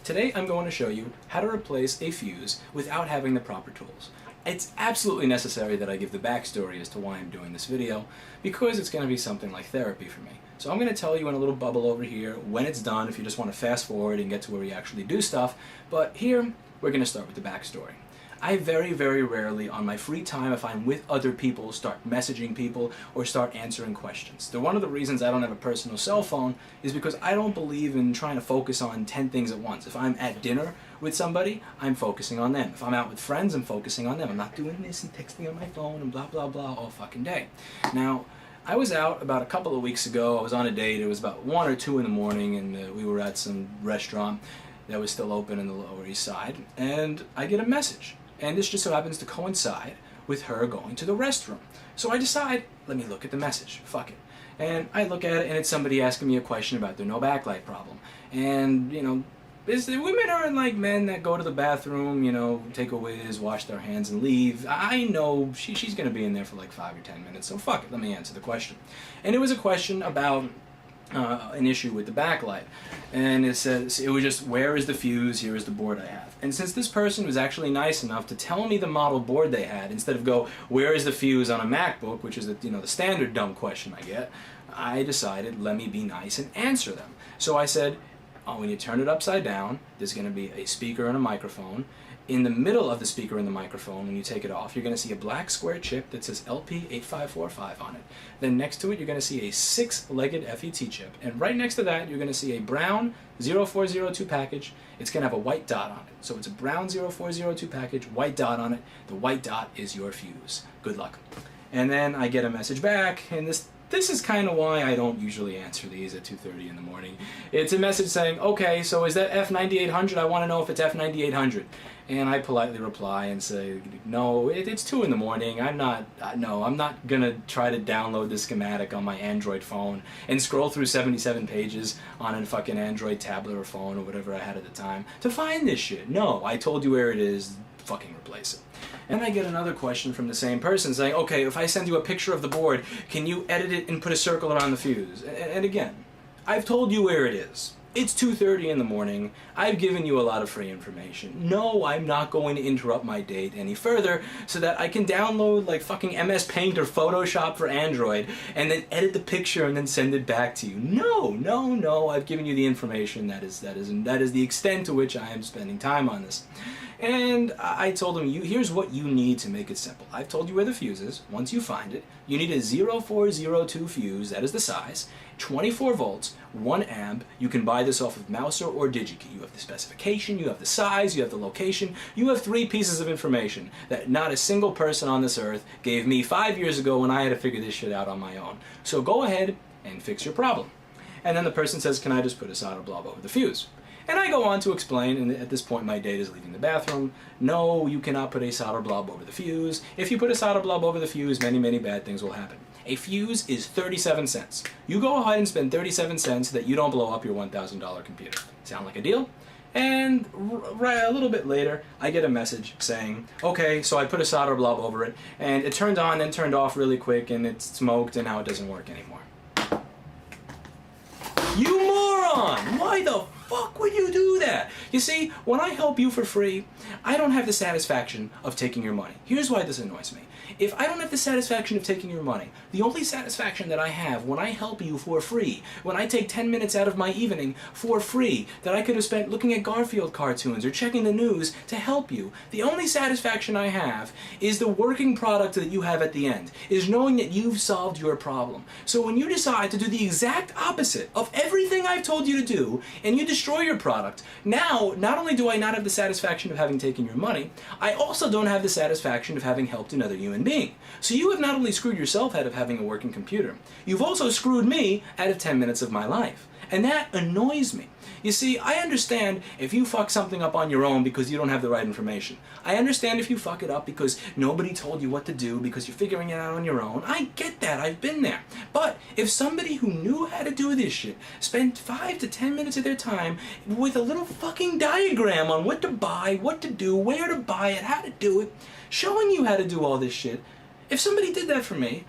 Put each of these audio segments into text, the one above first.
Today I'm going to show you how to replace a fuse without having the proper tools. It's absolutely necessary that I give the backstory as to why I'm doing this video, because it's going to be something like therapy for me. So I'm going to tell you in a little bubble over here when it's done if you just want to fast forward and get to where we actually do stuff, but here we're going to start with the backstory. I very, very rarely on my free time, if I'm with other people, start messaging people or start answering questions. One of the reasons I don't have a personal cell phone is because I don't believe in trying to focus on 10 things at once. If I'm at dinner with somebody, I'm focusing on them. If I'm out with friends, I'm focusing on them. I'm not doing this and texting on my phone and blah, blah, blah all fucking day. Now, I was out about a couple of weeks ago. I was on a date. It was about 1 or 2 in the morning, and we were at some restaurant that was still open in the Lower East Side, and I get a message. And this just so happens to coincide with her going to the restroom. So I decide, let me look at the message. Fuck it. And I look at it, and it's somebody asking me a question about their no backlight problem. And, you know, women aren't like men that go to the bathroom, you know, take a whiz, wash their hands, and leave. I know she's going to be in there for like 5 or 10 minutes, so fuck it, let me answer the question. And it was a question about an issue with the backlight, and it says it was just, where is the fuse, here is the board I have. And since this person was actually nice enough to tell me the model board they had instead of go, where is the fuse on a MacBook, which is the standard dumb question I get, I decided, let me be nice and answer them. So I said, when you turn it upside down, there's going to be a speaker and a microphone. In the middle of the speaker and the microphone, when you take it off, you're going to see a black square chip that says LP8545 on it. Then next to it, you're going to see a 6-legged FET chip. And right next to that, you're going to see a brown 0402 package. It's going to have a white dot on it. So it's a brown 0402 package, white dot on it. The white dot is your fuse. Good luck. And then I get a message back, and this is kind of why I don't usually answer these at 2:30 in the morning. It's a message saying, okay, so is that F9800? I want to know if it's F9800. And I politely reply and say, no, it's 2 in the morning. I'm not going to try to download the schematic on my Android phone and scroll through 77 pages on a fucking Android tablet or phone or whatever I had at the time to find this shit. No, I told you where it is, fucking replace it. And I get another question from the same person saying, okay, if I send you a picture of the board, can you edit it and put a circle around the fuse? And again, I've told you where it is. It's 2:30 in the morning. I've given you a lot of free information. No, I'm not going to interrupt my date any further so that I can download like fucking MS Paint or Photoshop for Android and then edit the picture and then send it back to you. No, no, no. I've given you the information. That is the extent to which I am spending time on this. And I told him, here's what you need to make it simple. I've told you where the fuse is. Once you find it, you need a 0402 fuse, that is the size, 24 volts, 1 amp. You can buy this off of Mouser or DigiKey. You have the specification, you have the size, you have the location. You have 3 pieces of information that not a single person on this earth gave me 5 years ago when I had to figure this shit out on my own. So go ahead and fix your problem. And then the person says, can I just put a solder blob over the fuse? And I go on to explain, and at this point my date is leaving the bathroom. No, you cannot put a solder blob over the fuse. If you put a solder blob over the fuse, many, many bad things will happen. A fuse is 37 cents. You go ahead and spend 37 cents so that you don't blow up your $1,000 computer. Sound like a deal? And a little bit later, I get a message saying, okay, so I put a solder blob over it, and it turned on and turned off really quick, and it smoked, and now it doesn't work anymore. You moron! Why the fuck would you do that? You see, when I help you for free, I don't have the satisfaction of taking your money. Here's why this annoys me. If I don't have the satisfaction of taking your money, the only satisfaction that I have when I help you for free, when I take 10 minutes out of my evening for free that I could have spent looking at Garfield cartoons or checking the news to help you, the only satisfaction I have is the working product that you have at the end, is knowing that you've solved your problem. So when you decide to do the exact opposite of everything I've told you to do, and you destroy your product, now, not only do I not have the satisfaction of having taken your money, I also don't have the satisfaction of having helped another human being. So you have not only screwed yourself out of having a working computer, you've also screwed me out of 10 minutes of my life. And that annoys me. You see, I understand if you fuck something up on your own because you don't have the right information. I understand if you fuck it up because nobody told you what to do because you're figuring it out on your own. I get that, I've been there. But if somebody who knew how to do this shit spent 5 to 10 minutes of their time with a little fucking diagram on what to buy, what to do, where to buy it, how to do it, showing you how to do all this shit, if somebody did that for me,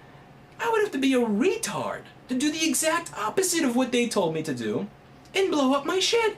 I would have to be a retard to do the exact opposite of what they told me to do and blow up my shit.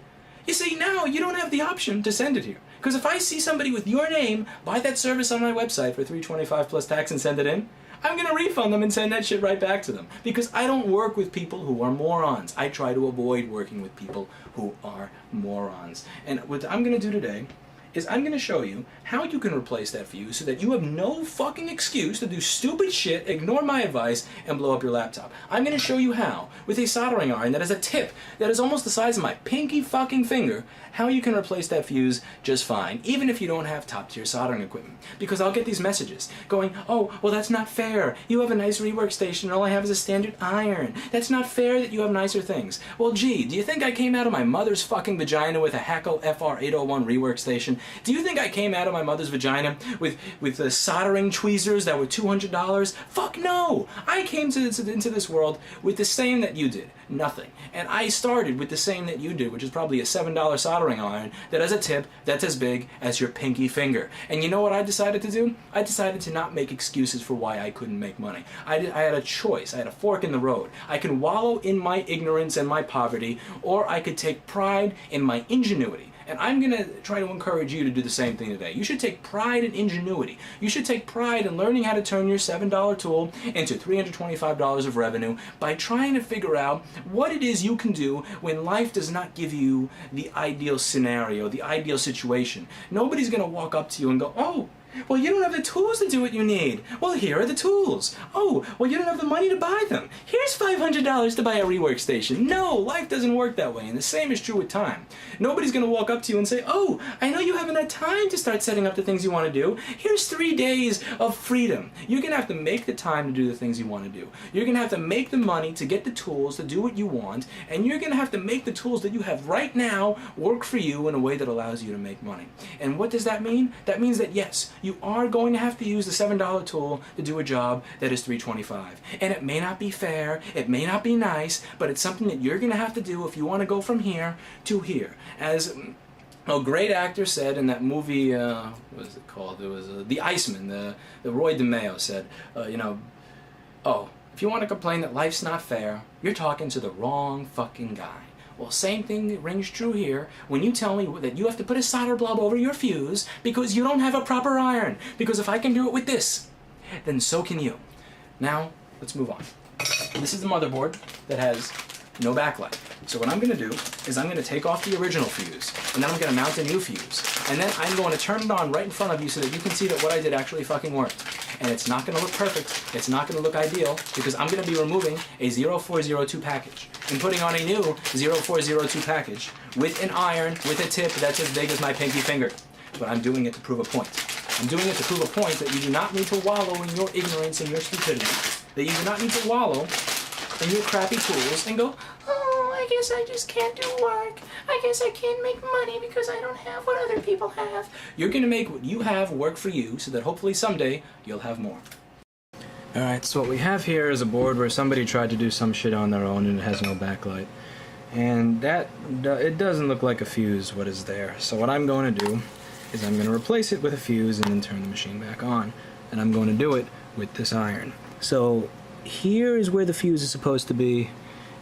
You see, now you don't have the option to send it here. Because if I see somebody with your name buy that service on my website for $325 plus tax and send it in, I'm going to refund them and send that shit right back to them. Because I don't work with people who are morons. I try to avoid working with people who are morons. And what I'm going to do today is I'm going to show you how you can replace that fuse so that you have no fucking excuse to do stupid shit, ignore my advice, and blow up your laptop. I'm going to show you how, with a soldering iron that has a tip that is almost the size of my pinky fucking finger, how you can replace that fuse just fine, even if you don't have top-tier soldering equipment. Because I'll get these messages going, oh, well that's not fair. You have a nice rework station and all I have is a standard iron. That's not fair that you have nicer things. Well, gee, do you think I came out of my mother's fucking vagina with a Hacko FR801 rework station? Do you think I came out of my mother's vagina with the soldering tweezers that were $200? Fuck no! I came into this world with the same that you did. Nothing. And I started with the same that you did, which is probably a $7 soldering iron that has a tip that's as big as your pinky finger. And you know what I decided to do? I decided to not make excuses for why I couldn't make money. I had a choice. I had a fork in the road. I can wallow in my ignorance and my poverty, or I could take pride in my ingenuity. And I'm going to try to encourage you to do the same thing today. You should take pride in ingenuity. You should take pride in learning how to turn your $7 tool into $325 of revenue by trying to figure out what it is you can do when life does not give you the ideal scenario, the ideal situation. Nobody's going to walk up to you and go, oh, well, you don't have the tools to do what you need. Well, here are the tools. Oh, well, you don't have the money to buy them. Here's $500 to buy a rework station. No, life doesn't work that way, and the same is true with time. Nobody's going to walk up to you and say, oh, I know you haven't had time to start setting up the things you want to do. Here's 3 days of freedom. You're going to have to make the time to do the things you want to do. You're going to have to make the money to get the tools to do what you want, and you're going to have to make the tools that you have right now work for you in a way that allows you to make money. And what does that mean? That means that, yes, you are going to have to use the $7 tool to do a job that is $325. And it may not be fair, it may not be nice, but it's something that you're going to have to do if you want to go from here to here. As a great actor said in that movie, what was it called? It was The Iceman, the Roy DeMeo said, oh, if you want to complain that life's not fair, you're talking to the wrong fucking guy. Well, same thing rings true here when you tell me that you have to put a solder blob over your fuse because you don't have a proper iron. Because if I can do it with this, then so can you. Now, let's move on. This is the motherboard that has no backlight. So what I'm going to do is I'm going to take off the original fuse, and then I'm going to mount a new fuse. And then I'm going to turn it on right in front of you so that you can see that what I did actually fucking worked. And it's not going to look perfect, it's not going to look ideal, because I'm going to be removing a 0402 package and putting on a new 0402 package with an iron, with a tip that's as big as my pinky finger. But I'm doing it to prove a point. I'm doing it to prove a point that you do not need to wallow in your ignorance and your stupidity, that you do not need to wallow in your crappy tools and go, oh, I guess I just can't do work. I guess I can't make money because I don't have what other people have. You're going to make what you have work for you so that hopefully someday you'll have more. Alright, so what we have here is a board where somebody tried to do some shit on their own and it has no backlight. And it doesn't look like a fuse what is there. So what I'm going to do is I'm going to replace it with a fuse and then turn the machine back on. And I'm going to do it with this iron. So here is where the fuse is supposed to be.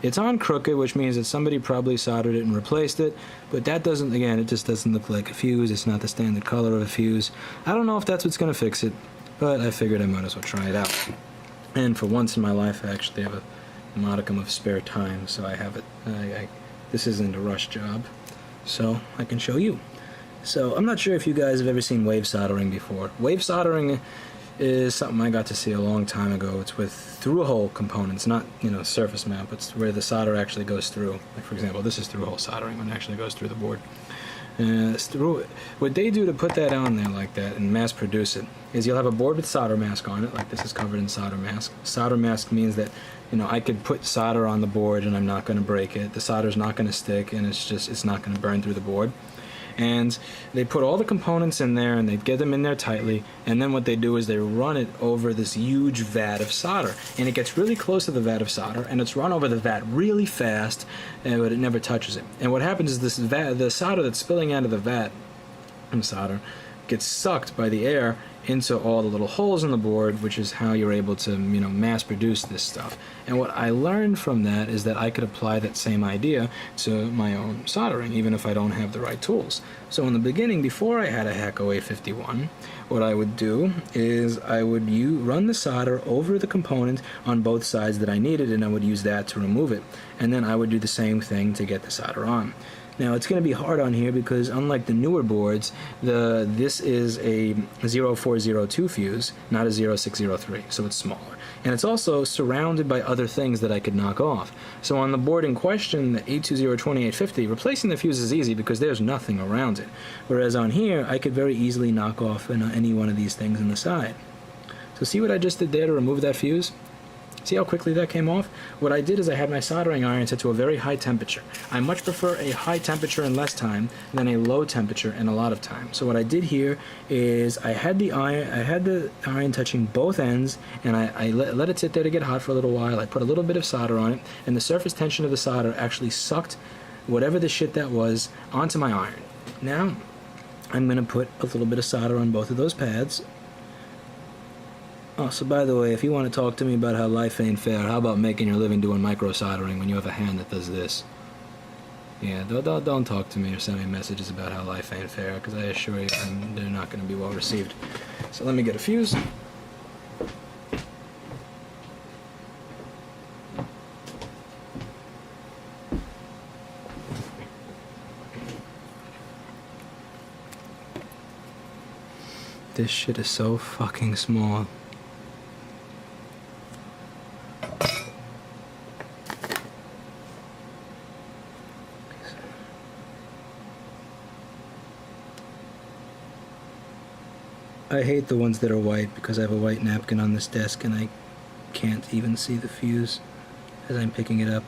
It's on crooked, which means that somebody probably soldered it and replaced it, but that doesn't, again, it just doesn't look like a fuse. It's not the standard color of a fuse. I don't know if that's what's going to fix it, but I figured I might as well try it out. And for once in my life, I actually have a modicum of spare time, so I have it. This isn't a rush job, so I can show you. So I'm not sure if you guys have ever seen wave soldering before. Wave soldering is something I got to see a long time ago. It's with through-hole components, not, surface mount, but it's where the solder actually goes through. Like, for example, this is through-hole soldering when it actually goes through the board. What they do to put that on there like that and mass produce it is you'll have a board with solder mask on it, like this is covered in solder mask. Solder mask means that, I could put solder on the board and I'm not going to break it. The solder's not going to stick and it's not going to burn through the board. And they put all the components in there and they get them in there tightly, and then what they do is they run it over this huge vat of solder, and it gets really close to the vat of solder and it's run over the vat really fast, but it never touches it. And what happens is the solder that's spilling out of the vat from solder gets sucked by the air into all the little holes in the board, which is how you're able to, mass produce this stuff. And what I learned from that is that I could apply that same idea to my own soldering, even if I don't have the right tools. So in the beginning, before I had a Hacko 851, what I would do is I would run the solder over the component on both sides that I needed, and I would use that to remove it. And then I would do the same thing to get the solder on. Now it's going to be hard on here because unlike the newer boards, this is a 0402 fuse, not a 0603, so it's smaller. And it's also surrounded by other things that I could knock off. So on the board in question, the 820-2850, replacing the fuse is easy because there's nothing around it. Whereas on here, I could very easily knock off any one of these things on the side. So see what I just did there to remove that fuse? See how quickly that came off? What I did is I had my soldering iron set to a very high temperature. I much prefer a high temperature in less time than a low temperature in a lot of time. So what I did here is I had the iron touching both ends, and I let it sit there to get hot for a little while. I put a little bit of solder on it, and the surface tension of the solder actually sucked whatever the shit that was onto my iron. Now I'm going to put a little bit of solder on both of those pads. Oh, so by the way, if you want to talk to me about how life ain't fair, how about making your living doing micro soldering when you have a hand that does this? Yeah, don't talk to me or send me messages about how life ain't fair, because I assure you they're not going to be well received. So let me get a fuse. This shit is so fucking small. I hate the ones that are white because I have a white napkin on this desk and I can't even see the fuse as I'm picking it up.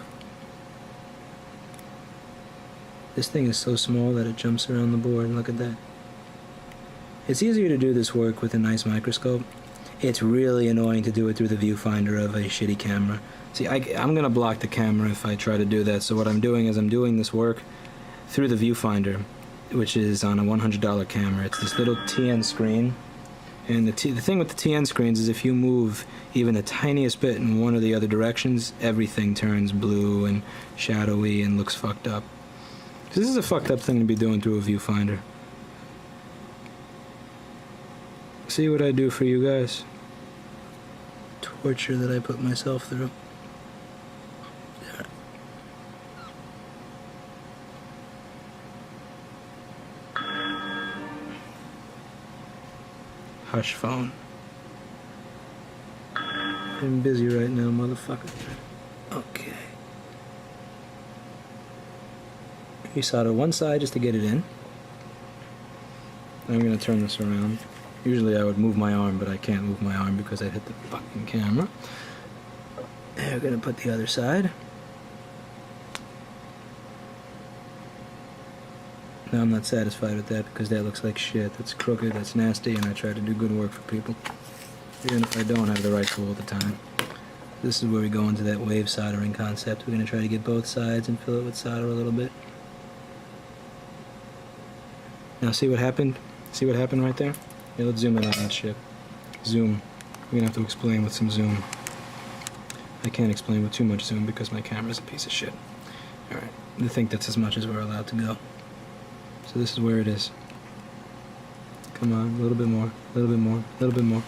This thing is so small that it jumps around the board. Look at that. It's easier to do this work with a nice microscope. It's really annoying to do it through the viewfinder of a shitty camera. See, I'm going to block the camera if I try to do that, so what I'm doing is I'm doing this work through the viewfinder, which is on a $100 camera. It's this little TN screen. And the thing with the TN screens is if you move even the tiniest bit in one or the other directions, everything turns blue and shadowy and looks fucked up. This is a fucked up thing to be doing through a viewfinder. See what I do for you guys? Torture that I put myself through. Hush phone. I'm busy right now, motherfucker. Okay. You solder one side just to get it in. I'm gonna turn this around. Usually I would move my arm, but I can't move my arm because I hit the fucking camera. And we're gonna put the other side. Now I'm not satisfied with that because that looks like shit. That's crooked, that's nasty, and I try to do good work for people. Even if I don't have the right tool at the time. This is where we go into that wave soldering concept. We're gonna try to get both sides and fill it with solder a little bit. Now see what happened? See what happened right there? Yeah, let's zoom in on that shit. Zoom. We're gonna have to explain with some zoom. I can't explain with too much zoom because my camera's a piece of shit. Alright, I think that's as much as we're allowed to go. So this is where it is. Come on, a little bit more, a little bit more, a little bit more.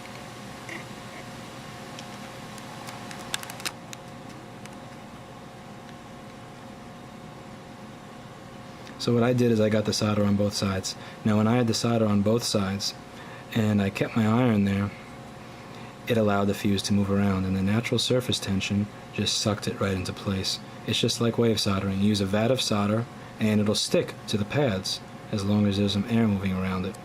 So what I did is I got the solder on both sides. Now when I had the solder on both sides and I kept my iron there, it allowed the fuse to move around, and the natural surface tension just sucked it right into place. It's just like wave soldering. You use a vat of solder and it'll stick to the pads as long as there's some air moving around it,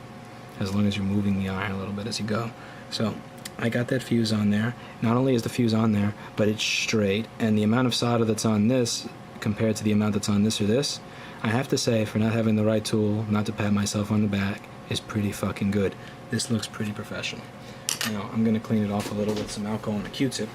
as long as you're moving the iron a little bit as you go. So I got that fuse on there. Not only is the fuse on there, but it's straight, and the amount of solder that's on this compared to the amount that's on this or this, I have to say, for not having the right tool, not to pat myself on the back, is pretty fucking good. This looks pretty professional. Now I'm gonna clean it off a little with some alcohol and a Q-tip.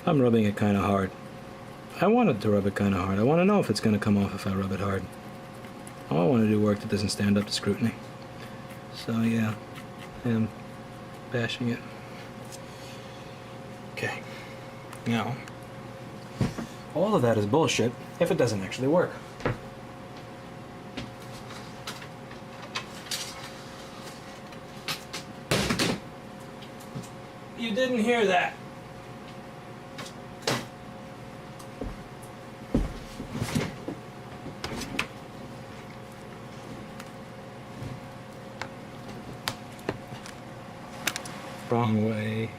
I'm rubbing it kind of hard. I wanted to rub it kind of hard. I want to know if it's going to come off if I rub it hard. I don't want to do work that doesn't stand up to scrutiny. So yeah, I'm bashing it. Okay. Now, all of that is bullshit if it doesn't actually work. You didn't hear that. Wrong way.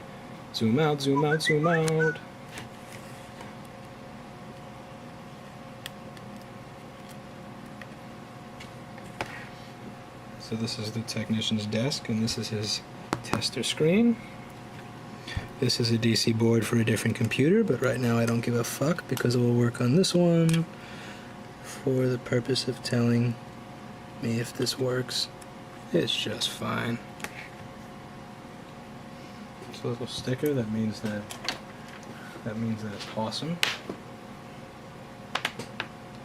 Zoom out, zoom out, zoom out. So this is the technician's desk, and this is his tester screen. This is a DC board for a different computer, but right now I don't give a fuck because it will work on this one for the purpose of telling me if this works. It's just fine. It's a little sticker that means that it's awesome.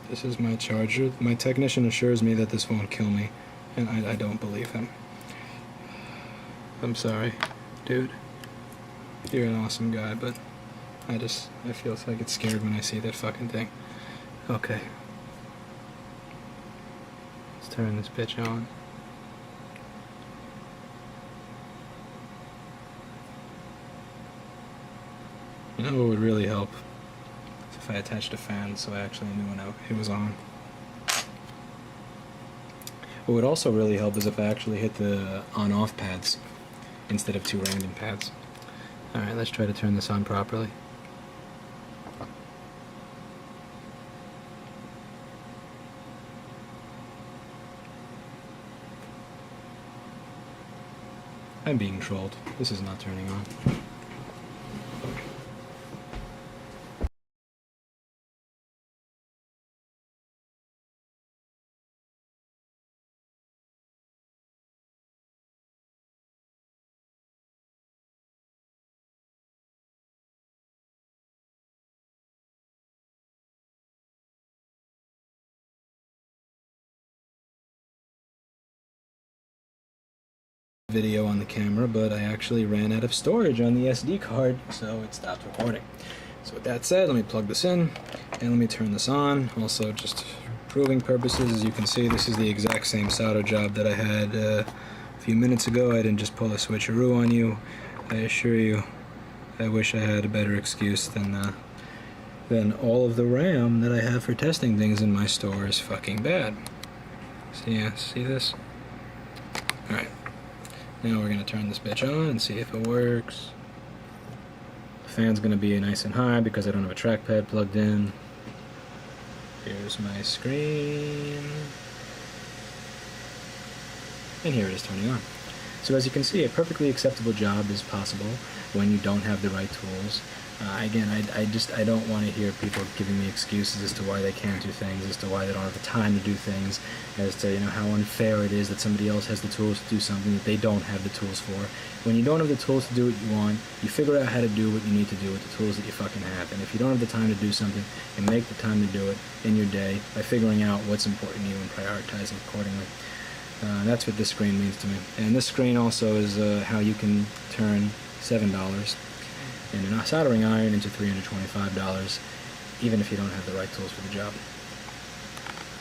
This is my charger. My technician assures me that this won't kill me, and I don't believe him. I'm sorry, dude. You're an awesome guy, but I feel like it's scared when I see that fucking thing. Okay. Let's turn this bitch on. You know what would really help? If I attached a fan so I actually knew when it was on. What would also really help is if I actually hit the on-off pads instead of 2 random pads. Alright, let's try to turn this on properly. I'm being trolled. This is not turning on. Video on the camera, but I actually ran out of storage on the SD card, so it stopped recording. So with that said, let me plug this in and let me turn this on. Also, just proving purposes, as you can see, this is the exact same solder job that I had a few minutes ago. I didn't just pull a switcheroo on you. I assure you, I wish I had a better excuse than all of the RAM that I have for testing things in my store is fucking bad. So yeah, see this? Alright. Now we're going to turn this bitch on and see if it works. The fan's going to be nice and high because I don't have a trackpad plugged in. Here's my screen. And here it is turning on. So as you can see, a perfectly acceptable job is possible when you don't have the right tools. Again, I don't want to hear people giving me excuses as to why they can't do things, as to why they don't have the time to do things, as to, you know, how unfair it is that somebody else has the tools to do something that they don't have the tools for. When you don't have the tools to do what you want, you figure out how to do what you need to do with the tools that you fucking have. And if you don't have the time to do something, you make the time to do it in your day by figuring out what's important to you and prioritizing accordingly. That's what this screen means to me. And this screen also is how you can turn $7 in a soldering iron into $325, even if you don't have the right tools for the job.